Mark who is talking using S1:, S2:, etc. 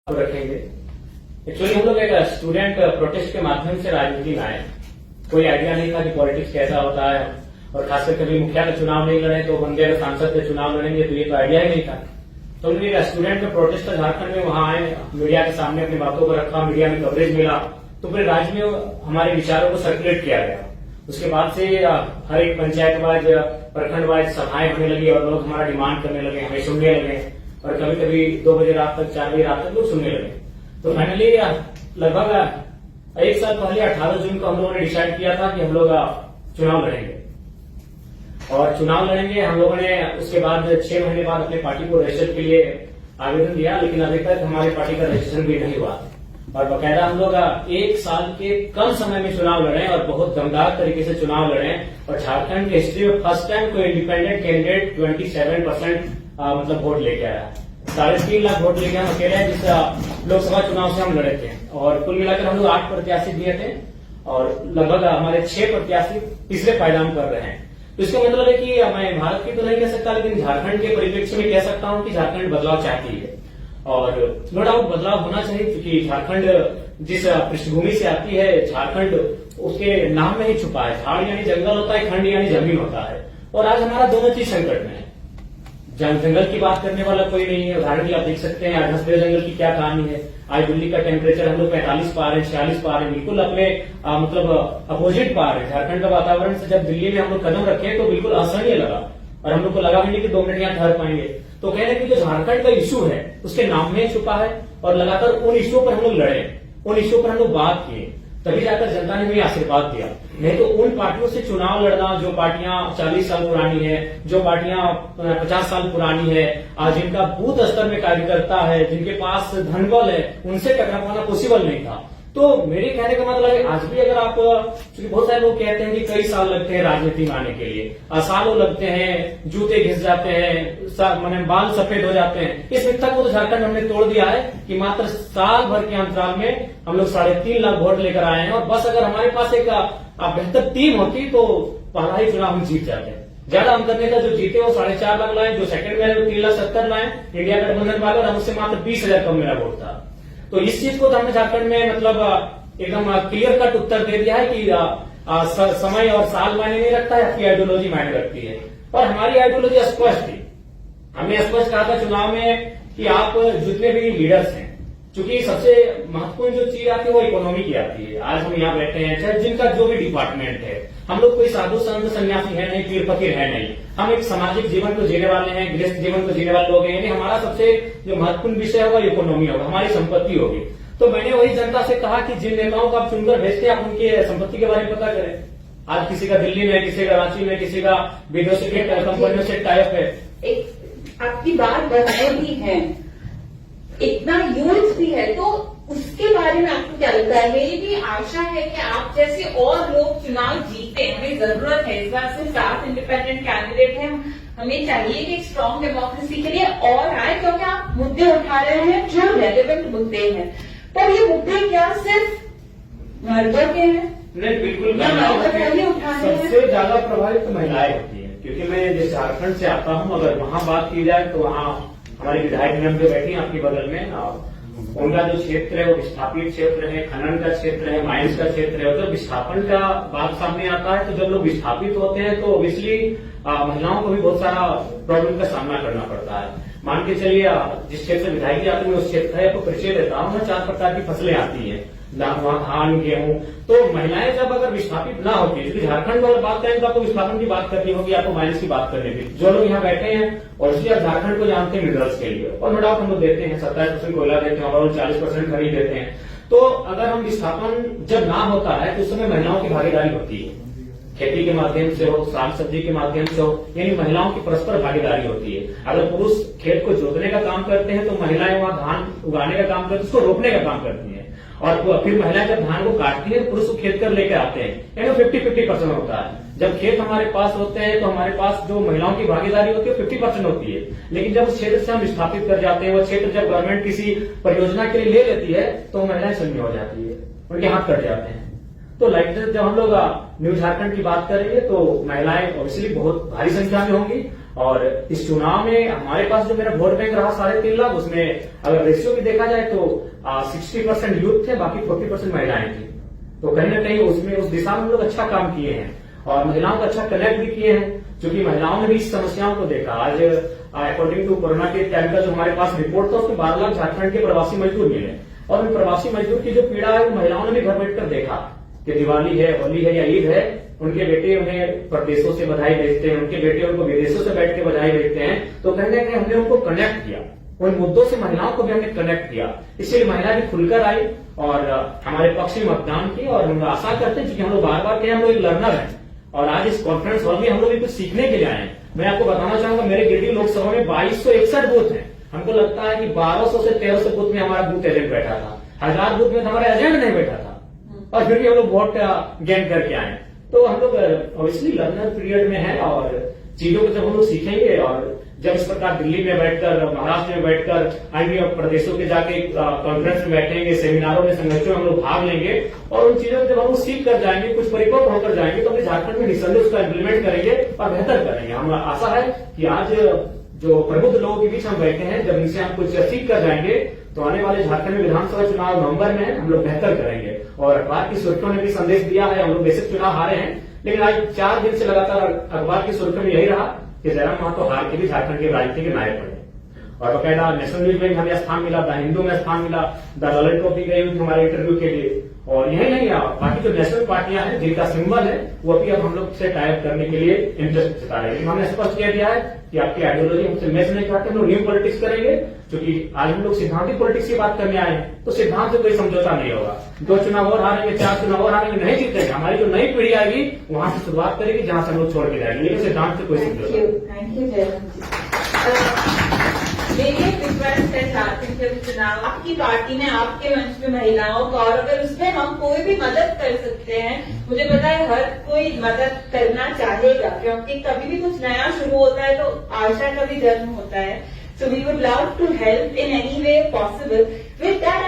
S1: रखेंगे। एक्चुअली हम लोग एक स्टूडेंट प्रोटेस्ट के माध्यम से राजनीति में आए। कोई आइडिया नहीं था कि पॉलिटिक्स कैसा होता है, और खासकर कभी मुखिया का चुनाव नहीं लड़े तो बंदे अगर सांसद का चुनाव लड़ेंगे तो ये तो आइडिया ही नहीं था। तो हम लोग स्टूडेंट का प्रोटेस्ट था झारखंड में, वहां आए, मीडिया के सामने अपनी बातों को रखा, मीडिया में कवरेज मिला, तो पूरे राज्य में हमारे विचारों को सर्कुलेट किया गया। उसके बाद से हर एक पंचायत वाइज, प्रखंड वाइज सभाएं होने लगी और लोग हमारा डिमांड करने लगे, हमें सुनने लगे, और कभी कभी 2 बजे रात तक, 4 बजे रात तक लोग सुनने लगे। तो फाइनली लगभग 1 साल पहले 18 जून को हम लोगों ने डिसाइड किया था कि हम लोग चुनाव लड़ेंगे, और चुनाव लड़ेंगे। हम लोगों ने उसके बाद 6 महीने बाद अपने पार्टी को रजिस्टर के लिए आवेदन दिया, लेकिन अभी तक हमारी पार्टी का रजिस्ट्रेशन भी नहीं हुआ। और बाकायदा हम लोग 1 साल के कम समय में चुनाव लड़े और बहुत दमदार तरीके से चुनाव लड़े, और झारखंड के हिस्ट्री में फर्स्ट टाइम कोई इंडिपेंडेंट कैंडिडेट 27% मतलब वोट लेके आया। 3.5 लाख वोट लेके हम अकेले हैं जिस लोकसभा चुनाव से हम लड़े थे, और कुल मिलाकर हम लोग 8 प्रत्याशी दिए थे, और लगभग हमारे 6 प्रत्याशी तीसरे पायदान कर रहे हैं। तो इसका मतलब है कि मैं भारत की तो नहीं कह सकता, लेकिन झारखंड के परिप्रेक्ष्य में कह सकता हूं कि झारखंड बदलाव चाहती है, और नो डाउट बदलाव होना चाहिए, क्योंकि झारखंड जिस पृष्ठभूमि से आती है, झारखंड उसके नाम में ही छुपा है। झाड़ यानी जंगल होता है, खंड यानी जमीन होता है, और आज हमारा दोनों चीज संकट में है। जंगल की बात करने वाला कोई नहीं है। उदाहरण के लिए आप देख सकते हैं आज हंसदेव जंगल की क्या कहानी है। आज दिल्ली का टेम्परेचर हम लोग 45 पा रहे हैं, 46 पा रहे हैं, बिल्कुल अपने मतलब अपोजिट पा रहे हैं। झारखंड का वातावरण से जब दिल्ली में हम लोग कदम रखे तो बिल्कुल असहनीय लगा, और हम लोग को लगा भी नहीं कि 2 मिनट यहाँ ठहर पाएंगे। तो कह रहे हैं कि जो झारखंड का इश्यू है उसके नाम में छुपा है, और लगातार उन इश्यू पर हम लोग लड़े, उन इश्यू पर हम लोग बात किए, तभी जाकर जनता ने हमें आशीर्वाद दिया। नहीं तो उन पार्टियों से चुनाव लड़ना जो पार्टियां 40 साल पुरानी है, जो पार्टियां 50 साल पुरानी है, जिनका बूथ स्तर में कार्यकर्ता है, जिनके पास धनबल है, उनसे टकरा पाना पॉसिबल नहीं था। तो मेरे कहने का मतलब है आज भी अगर आप, क्योंकि बहुत सारे लोग कहते हैं कि कई साल लगते हैं राजनीति में आने के लिए, सालों लगते हैं, जूते घिस जाते हैं, माने बाल सफेद हो जाते हैं, इस मिथ्या को तो झारखंड हमने तोड़ दिया है कि मात्र साल भर के अंतराल में हम लोग 3.5 लाख वोट लेकर आए हैं। और बस अगर हमारे पास एक बेहतर टीम होती तो पहला ही चुनाव हम जीत जाते हैं। ज्यादा अंतर नहीं था, जो जीते वो 4.5 लाख लाए, जो सेकंड में आए वो 3,70,000 लाए इंडिया गठबंधन वाले, और हमसे मात्र 20,000 कम मेरा वोट था। तो इस चीज को तो हमने झारखंड में मतलब एकदम क्लियर कट उत्तर दे दिया है कि समय और साल मायने नहीं रखता है, आपकी आइडियोलॉजी मायने रखती है। और हमारी आइडियोलॉजी स्पष्ट थी। हमने स्पष्ट कहा था चुनाव में कि आप जितने भी लीडर्स हैं, चूंकि सबसे महत्वपूर्ण जो चीज आती है वो इकोनॉमी की आती है। आज हम यहाँ बैठे हैं, चाहे जिनका जो भी डिपार्टमेंट है, हम लोग कोई साधु संत सन्यासी है नहीं, पीर फकीर है नहीं, हम एक सामाजिक जीवन को जीने वाले हैं, गृहस्थ जीवन को जीने वाले लोग हैं। यानी हमारा सबसे जो महत्वपूर्ण विषय होगा इकोनॉमी होगा, हमारी संपत्ति होगी। तो मैंने वही जनता से कहा कि जिन नेताओं को आप चुनकर भेजते हैं, आप उनके संपत्ति के बारे में पता करें। आज किसी का दिल्ली में, किसी का रांची में, किसी का विदेशी कंपनियों से टाइप है।
S2: आपकी बात बढ़ाए भी है, इतना यूथ भी है, तो उसके बारे में आपको क्या लगता है? मेरी भी आशा है कि आप जैसे और लोग चुनाव जीते। हमें जरूरत है, इस बार सिर्फ 7 इंडिपेंडेंट कैंडिडेट हैं, हमें चाहिए कि एक स्ट्रांग डेमोक्रेसी के लिए और आए, क्योंकि आप मुद्दे उठा रहे हैं जो रेलेवेंट मुद्दे हैं। पर ये मुद्दे क्या सिर्फ मर्दों के हैं?
S1: नहीं, बिल्कुल सबसे ज्यादा प्रभावित तो महिलाएं होती है, क्योंकि मैं जिस झारखंड से आता हूं, अगर वहां बात की जाए तो वहां हमारी विधायक मैम जो बैठी आपके बगल में, उनका जो क्षेत्र है वो विस्थापित क्षेत्र है, खनन का क्षेत्र है, माइंस का क्षेत्र है। तो विस्थापन का बात सामने आता है, तो जब लोग विस्थापित होते हैं तो ऑब्वियसली महिलाओं को भी बहुत सारा प्रॉब्लम का सामना करना पड़ता है। मान के चलिए जिस क्षेत्र से विधायक आती है उस क्षेत्र है, आपको परिचय देता हूँ, 4 प्रकार की फसलें आती है, वहां धान, गेहूं। तो महिलाएं जब अगर विस्थापित ना होती, क्योंकि झारखंड वाला बात करें तो आपको विस्थापन की बात करनी होगी, आपको माइनस की बात करनी होगी। जो लोग यहाँ बैठे हैं और इसलिए आप झारखंड को जानते हैं मिनरल्स के लिए, और नो डाउट हम लोग देते हैं, 27% कोयला देते हैं, और 40% खरीद देते हैं। तो अगर हम विस्थापन जब ना होता है तो उस समय महिलाओं की भागीदारी होती है, खेती के माध्यम से हो, साग सब्जी के माध्यम से हो, यानी महिलाओं की परस्पर भागीदारी होती है। अगर पुरुष खेत को जोतने का काम करते हैं तो महिलाएं वहां धान उगाने का काम करती है, उसको रोपने का काम करती है, और फिर महिलाएं जब धान को काटती है पुरुष को खेत कर लेकर आते हैं। यानी 50-50% होता है। जब खेत हमारे पास होते हैं तो हमारे पास जो महिलाओं की भागीदारी होती है 50% होती है। लेकिन जब उस क्षेत्र से हम स्थापित कर जाते हैं, वो क्षेत्र जब गवर्नमेंट किसी परियोजना के लिए ले लेती है तो महिलाएं शून्य हो जाती है, उनके हाथ कट जाते हैं। तो जब हम लोग न्यू झारखंड की बात करेंगे तो महिलाएं ऑब्वियसली बहुत भारी संख्या में होंगी, और इस चुनाव में हमारे पास जो मेरा वोट बैंक रहा 3.5 लाख, उसमें अगर रेशियो भी देखा जाए तो 60% यूथ थे, बाकी 40% महिलाएं थी। तो कहीं ना कहीं उसमें उस दिशा में हम लोग अच्छा काम किए हैं और महिलाओं को अच्छा कनेक्ट भी किए हैं, क्योंकि महिलाओं ने भी इस समस्याओं को देखा। आज अकॉर्डिंग टू कोरोना के टाइम का जो हमारे पास रिपोर्ट था, उसमें 12 लाख झारखंड के प्रवासी मजदूर मिले और उन प्रवासी मजदूर की जो पीड़ा है वो महिलाओं ने भी घर बैठकर देखा कि दिवाली है, होली है या ईद है, उनके बेटे उन्हें प्रदेशों से बधाई भेजते हैं, उनके बेटे उनको विदेशों से बैठ के बधाई भेजते हैं। तो कहीं ना कहीं हमने उनको कनेक्ट किया, उन मुद्दों से महिलाओं को भी हमने कनेक्ट किया, इसलिए महिला भी खुलकर आई और हमारे पक्ष में मतदान की। और हम आशा करते हैं, क्योंकि हम लोग बार बार कहे हम लोग एक लर्नर हैं और आज इस कॉन्फ्रेंस हॉल में हम लोग कुछ सीखने के लिए आए हैं। मैं आपको बताना चाहूंगा, मेरे गिरिडीह लोकसभा में 2261 बूथ है। हमको लगता है कि 1200 से 1300 बूथ में हमारा बूथ एजेंट बैठा था, 1000 बूथ में हमारा एजेंट नहीं बैठा था, और फिर भी हम लोग वोट गेन करके आए। तो हम लोग ऑब्वियसली लर्नर पीरियड में है और चीजों को जब हम लोग सीखेंगे और जब इस प्रकार दिल्ली में बैठकर, महाराष्ट्र में बैठकर, अन्य प्रदेशों के जाके कॉन्फ्रेंस में बैठेंगे, सेमिनारों में, संगठनों में हम लोग भाग लेंगे और उन चीजों को जब हम लोग सीख कर जाएंगे, कुछ परिपक्व होकर जाएंगे, तो अपने झारखंड में निसंदेह उसका इम्प्लीमेंट करेंगे और बेहतर करेंगे। हम आशा है कि आज जो प्रबुद्ध लोगों के बीच हम बैठे हैं, जब इनसे हम कुछ सीख कर जाएंगे तो आने वाले झारखंड में विधानसभा चुनाव नवंबर में हम लोग बेहतर करेंगे। और अखबार की सुर्खियों ने भी संदेश दिया है, हम लोग बेसिक चुनाव हारे हैं, लेकिन आज 4 दिन से लगातार अखबार की सुर्खियों में यही रहा कि जयराम महतो हार के भी झारखंड के राजनीति के नायक बने और बकायदा नेशनल न्यूज में हमें स्थान मिला, द हिंदू में स्थान मिला, द ललित ट्रॉफी गई हुई हमारे इंटरव्यू के लिए। और यही नहीं, बाकी जो नेशनल पार्टियां हैं जिनका सिंबल है वो अभी अब हम लोग से टाइप करने के लिए इंटरेस्ट जता रहे हैं। हमने स्पष्ट कह दिया है कि आपकी आइडियोलॉजी हमसे मैच नहीं करते, हम लोग न्यू पॉलिटिक्स करेंगे, क्योंकि आज हम लोग सिद्धांतिक पॉलिटिक्स की बात करने आए हैं। तो सिद्धांत से कोई समझौता नहीं होगा। 2 चुनाव और हारेंगे, 4 चुनाव और हारेंगे, नहीं जीतेंगे। हमारी जो नई पीढ़ी आएगी वहां से शुरुआत करेगी जहां से हम लोग छोड़ के जाएंगे, लेकिन सिद्धांत से कोई समझौता नहीं।
S2: थैंक यू जयराम जी। मेरी एक रिक्वेस्ट है, झारखंड के चुनाव आपकी पार्टी ने आपके मंच में महिलाओं को, और अगर उसमें हम कोई भी मदद कर सकते हैं, मुझे पता है हर कोई मदद करना चाहेगा, क्योंकि कभी भी कुछ नया शुरू होता है तो आशा का भी जन्म होता है। So we would love to help in any way possible. With that